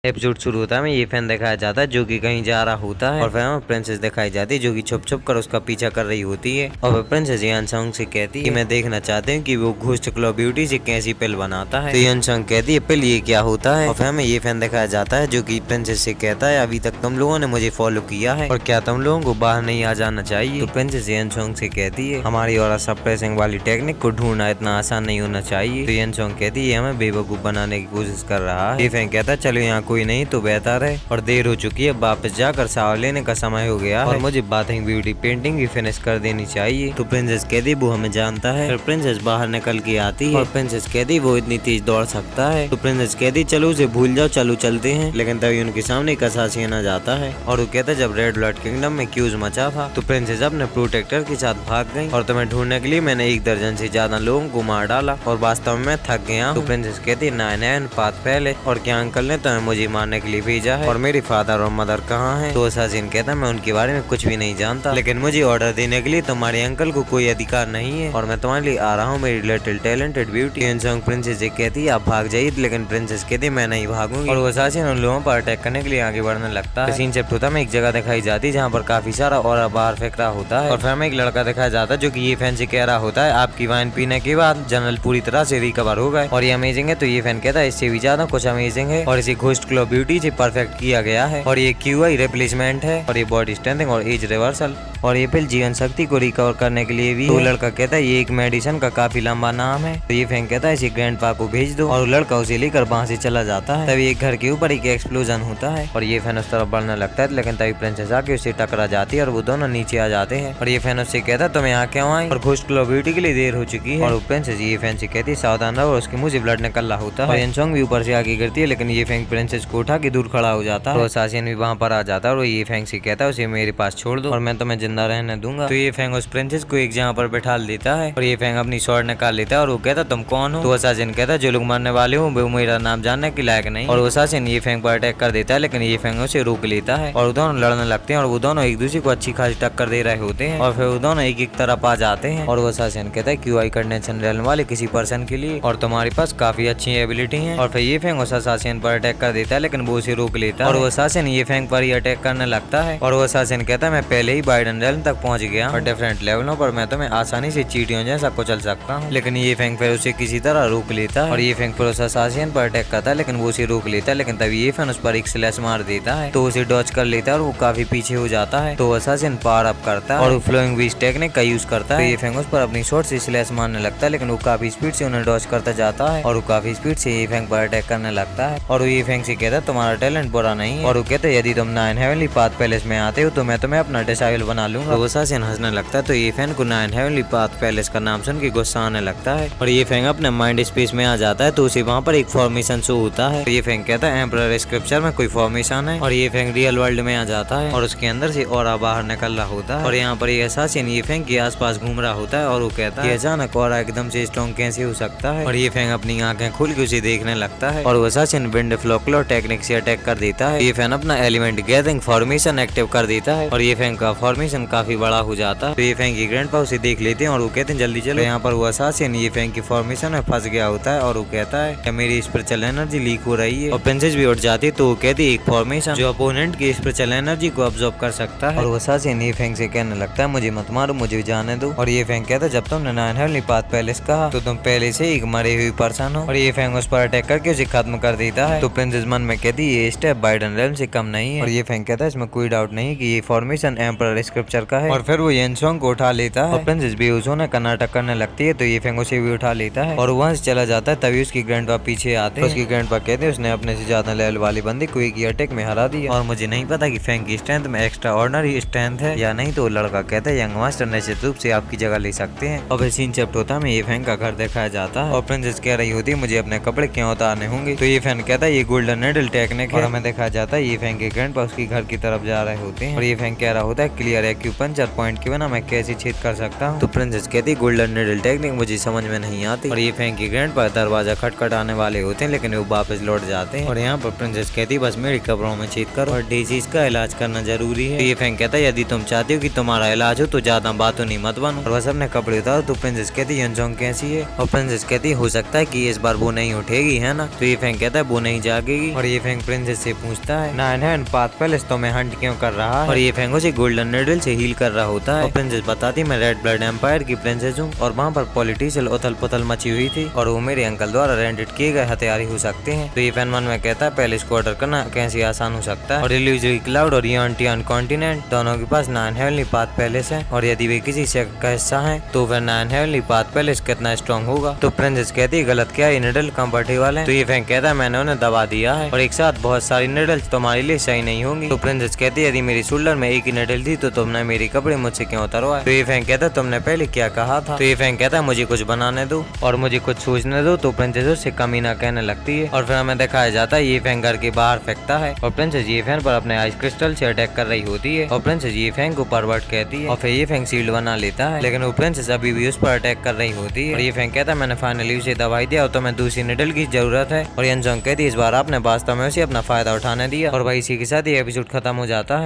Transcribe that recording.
Episode शुरू होता है ये फैन दिखाया जाता है जो कि कहीं जा रहा होता है और फिर हमें प्रिंसेस दिखाई जाती है जो कि छुप छुप कर उसका पीछा कर रही होती है। और फिर प्रिंसेस यनसंग से कहती है कि मैं देखना चाहती हूँ कि वो घोस्ट क्लॉ ब्यूटी से कैसी पिल बनाता है। तो यनसंग कहती है पिल ये क्या होता है। और फिर हमें ये फैन दिखाया जाता है जो कि प्रिंसेस से कहता है अभी तक तुम लोगों ने मुझे फॉलो किया है और क्या तुम लोगों को बाहर नहीं आ जाना चाहिए। तो प्रिंसेस यनसंग से कहती है हमारी और सप्रेसिंग वाली टेक्निक को ढूंढना इतना आसान नहीं होना चाहिए। तो यनसंग कहती है हमें बेवकूफ बनाने की कोशिश कर रहा है। ये फैन कहता है चलो यहाँ कोई नहीं तो बेहतर है और देर हो चुकी है, वापस जाकर शावर लेने का समय हो गया और मुझे बाथिंग ब्यूटी पेंटिंग भी फिनिश कर देनी चाहिए। तो प्रिंसेस कहती वो हमें जानता है। फिर प्रिंसेस बाहर निकल के आती है और प्रिंसेस कहती वो इतनी तेज दौड़ सकता है। तो प्रिंसेस कहती चलो उसे भूल जाओ, चलो चलते हैं। लेकिन तभी उनके सामने एक असासिन आ जाता है और वो कहता है जब रेड ब्लड किंगडम में क्यूज मचा था तो प्रिंसेस अपने प्रोटेक्टर के साथ भाग गई और तुम्हें ढूंढने के लिए मैंने 1 दर्जन से ज्यादा लोगों को मार डाला और वास्तव में थक गया। तो प्रिंसेस कहती नाइन पाथ पहले और क्या अंकल ने तुम्हें मुझे मारने के लिए भेजा है और मेरे फादर और मदर कहाँ हैं। तो असासिन कहता मैं उनके बारे में कुछ भी नहीं जानता, लेकिन मुझे ऑर्डर देने के लिए तुम्हारे अंकल को कोई अधिकार नहीं है और मैं तुम्हारे लिए आ रहा हूँ मेरी लिटिल टैलेंटेड ब्यूटी। यनसंग प्रिंसेस से कहती है आप भाग जाइए, लेकिन प्रिंसेस कहती मैं नहीं भागूंगी और असासिन उन लोगों पर अटैक करने के लिए आगे बढ़ने लगता है। सीन शिफ्ट होता है एक जगह दिखाई जाती है जहाँ पर काफी सारा और बाहर फेंक रहा होता है और फिर हमें एक लड़का दिखाया जाता है जो कि ये फैन से कह रहा होता है आपकी वाइन पीने के बाद जनरल पूरी तरह से रिकवर हो गए और ये अमेजिंग है। तो ये फैन कहता है इससे भी ज्यादा कुछ अमेजिंग है और इसे घोस्ट क्लॉ ब्यूटी से परफेक्ट किया गया है और ये QI रिप्लेसमेंट है और ये बॉडी स्ट्रेंथिंग और एज रिवर्सल और ये पिल जीवन शक्ति को रिकवर करने के लिए भी। तो लड़का कहता है ये एक मेडिसिन का काफी लंबा नाम है। तो ये फैन कहता है इसे ग्रैंडपा को भेज दो और लड़का उसे लेकर वहाँ से चला जाता है। तभी एक घर के ऊपर एक एक्सप्लोजन होता है और ये फैन उस तरफ बढ़ने लगता है, लेकिन तभी प्रिंसेस आके उसे टकरा जाती है और वो दोनों नीचे आ जाते हैं और ये फैन उससे कहता है तुम यहाँ क्यों आए और घोस्ट क्लॉ ब्यूटी के लिए देर हो चुकी है। और प्रिंसेस ये फैन से कहती है सावधान रहो और उसके मुंह से ब्लड निकल रहा होता है और यनसंग भी ऊपर से आगे गिरती है, लेकिन ये फैंग प्रिंसेस को उठा के दूर खड़ा हो जाता है। तो असासिन भी वहाँ पर आ जाता है और ये फैंग से कहता है उसे मेरे पास छोड़ दो और मैं तुम्हें जिंदा रहने दूंगा। तो ये फैंग उस प्रिंसेस को एक जगह पर बैठा देता है और ये फैंग अपनी स्वॉर्ड निकाल लेता है और वो कहता तुम कौन हो। तो असासिन कहता है जो लोग मरने वाले हो वो मेरा नाम जानने के लायक नहीं और असासिन ये फैंग पर अटैक कर देता है, लेकिन ये फैंग उसे रोक लेता है और वो दोनों लड़ने लगते हैं और वो दोनों एक दूसरे को अच्छी खासी टक्कर दे रहे होते हैं और फिर वो दोनों एक तरफ आ जाते हैं और वो असासिन कहता है QI कंडेंशन रहने वाले किसी पर्सन के लिए और तुम्हारे पास काफी अच्छी एबिलिटी है और फिर ये फैंग उस असासिन पर अटैक कर देता है, लेकिन वो उसे रोक लेता है और वो असासिन ये फैंग पर ही अटैक करने लगता है और वो असासिन कहता है मैं पहले ही बाइडन रेलम तक पहुंच गया और डिफरेंट लेवलों पर मैं तुम्हें आसानी से चींटियों जैसा कुचल सकता हूँ। लेकिन ये फैंग फिर उसे किसी तरह रोक लेता है और ये फैंग फिर उस असासिन पर अटैक करता है, लेकिन वो उसे रोक लेता है, लेकिन तभी ये फैंग उस पर एक स्लैश मार देता है तो उसे डॉज कर लेता है और वो काफी पीछे हो जाता है। तो असासिन पावर अप करता है और वो फ्लोइंग बीस्ट टेक्निक का यूज करता है। तो ये फैंग उस पर अपनी शॉर्ट से स्लैश मारने लगता है, लेकिन वो काफी स्पीड से उन्हें डॉज करता जाता है और वो काफी स्पीड से ये फैंग पर अटैक करने लगता है और वो ये फैंग से कहता है तुम्हारा टैलेंट बुरा नहीं है और वो कहते हैं यदि तुम 9 हेवनली पाथ पैलेस में आते हो तो मैं तुम्हें अपना डिसाइबल बना लूंगा। तो वो असासिन हंसने लगता है। तो ये फैंग को 9 हेवनली पाथ पैलेस का नाम सुन के गुस्सा आने लगता है और ये फैंग अपने माइंड स्पेस में आ जाता है तो उसे वहाँ पर एक फॉर्मेशन शो होता है। तो ये फैंग कहता है एम्परर स्क्रिप्चर में कोई फॉर्मेशन है और ये फैंग रियल वर्ल्ड में आ जाता है और उसके अंदर से ऑरा बाहर निकल रहा होता है और यहाँ पर ये असासिन ये फैंग के आसपास घूम रहा होता है और वो कहता है अचानक ऑरा एकदम से स्ट्रॉन्ग कैसे हो सकता है और ये फैंग अपनी आंखें खोल के उसे देखने लगता है और वो असासिन विंड फ्लो क्लो टेक्निक से अटैक कर देता है। ये फैंग अपना एलिमेंट गैदरिंग फॉर्मेशन एक्टिव कर देता है और ये फैंग का फॉर्मेशन काफी बड़ा हो जाता है। तो ये फैंग की ग्रैंडपा उसे देख लेते हैं और वो कहते हैं जल्दी चलो। यहाँ पर वो असासिन ये फैंग की फॉर्मेशन में फंस गया होता है और वो कहता है कि मेरी स्पिरिचुअल एनर्जी लीक हो रही है और प्रिंसेस भी उठ जाती है। तो वो कहती है एक फॉर्मेशन जो अपोनेंट की स्पिरिचुअल एनर्जी को अब्सॉर्ब कर सकता है और वो असासिन ये फैंग से कहने लगता है मुझे मत मारो, मुझे जाने दो। और ये फैंग कहता है जब तुमने 9 हेवनली पाथ पैलेस कहा तो तुम पहले से एक मरे हुई पर्सन हो और ये फैंग उस पर अटैक करके उसे खत्म कर देता है। तो प्रिंसेस मन में कहती ये स्टेप बाइडन रेलम से कम नहीं है और ये फैंग कहता है इसमें कोई डाउट नहीं कि ये फॉर्मेशन एम्परर स्क्रिप्चर का है और फिर वो यनसंग को उठा लेता है और प्रिंसेस बेहोश होने का नाटक करने लगती है। तो ये फैंग उसे भी उठा लेता है और वहाँ से चला जाता है। तभी उसकी ग्रैंडपा पीछे आते हैं। उसकी ग्रैंडपा कहते हैं उसने अपने से ज्यादा लेवल वाली बंदी को एक अटैक में हरा दिया और मुझे नहीं पता कि फैंग की स्ट्रेंथ में एक्स्ट्रा ऑर्डिनरी स्ट्रेंथ है या नहीं। तो लड़का कहता है यंग मास्टर निश्चित रूप से आपकी जगह ले सकते हैं। और सीन चैप्टर होता है ये फैंग का घर दिखाया जाता है और प्रिंसेस कह रही होती है मुझे अपने कपड़े क्यों उतारने होंगे। तो ये फैंग कहता है ये गोल्डन नेडल टेक्निक है और हमें दिखाया जाता है ये फैंग के ग्रैंडपा उसके घर की तरफ जा रहे होते हैं और ये फैंग कह रहा होता है क्लियर एक्यूपंक्चर पॉइंट के बिना मैं कैसे छेद कर सकता हूँ। तो प्रिंसेस कहती गोल्डन निडल टेक्निक मुझे समझ में नहीं आती। और ये फेंग की ग्रैंडपा दरवाजा खटखटाने वाले होते हैं लेकिन वो वापस लौट जाते हैं। और यहाँ पर प्रिंसेस कहती बस मेरी कब्रों में छेद करो और डेजी का इलाज करना जरूरी है। तो ये फेंग कहता है यदि तुम चाहते हो कि तुम्हारा इलाज हो तो ज्यादा बातों नहीं मत बनो। और बस अपने कपड़े उतारो। तो प्रिंसेस कहती यंजोंग कैसी है। और प्रिंसेस कहती हो सकता है कि इस बार वो नहीं उठेगी है ना। तो ये फेंग कहता है वो नहीं जागेगी। और ये फेंग प्रिंसेस से पूछता है 9 हैंड पाथ पैलेस तो मैं हंट क्यों कर रहा है। और ये फेंग उसे गोल्डन निडल से हील कर रहा होता है। और प्रिंसेस बताती मैं रेड ब्लड एम्पायर की प्रिंसेस हूँ और वहाँ पर पॉलिटिशियल उथल पुथल मची हुई थी और वो मेरे अंकल द्वारा रेंटेड किए गए हथियार हो सकते हैं। तो ये फैन मन में कहता है पैलेस को ऑर्डर करना कैसे आसान हो सकता है। और इल्यूजरी क्लाउड और यूएनटीएन कॉन्टिनेंट दोनों के पास 9 हेवनली पाथ पैलेस है और यदि वे किसी से का हिस्सा है तो फिर 9 हेवनली पाथ पैलेस कितना स्ट्रॉन्ग होगा। तो प्रिंसेस कहती है गलत क्या है, निडल कंफर्टेबल है। तो ये फैंक कहता है मैंने उन्हें दबा दिया है और एक साथ बहुत सारी निडल्स तुम्हारे लिए सही नहीं होंगी। तो प्रिंसेस कहती है यदि मेरी शोल्डर में एक ही निडल थी तो तुमने मेरी कपड़े मुझसे क्यों उतरवाए। तो ये फैंक कहता है तुमने पहले क्या कहा था। तो ये फैंक कहता है मुझे कुछ बनाने दो और मुझे कुछ सोचने दो। तो प्रिंसेस उससे कमीना कहने लगती है और फिर हमें दिखाया जाता है ये फैंक घर के बाहर फेंकता है और प्रिंसेस ये फैंक पर अपने आइस क्रिस्टल से अटैक कर रही होती है और प्रिंसेस ये फैंक को परवर्ट कहती है और फिर ये फैंक शील्ड बना लेता है लेकिन वो प्रिंसेस अभी भी उस पर अटैक कर रही होती है। और ये फैंक कहता है मैंने फाइनली उसे दवाई दिया और तुम्हें दूसरी निडल की जरूरत है। और यंजोंग कहती है इस बार आपने वास्तव में उसे अपना फायदा उठाने दिया। और भाई इसी के साथ ये एपिसोड खत्म हो जाता है।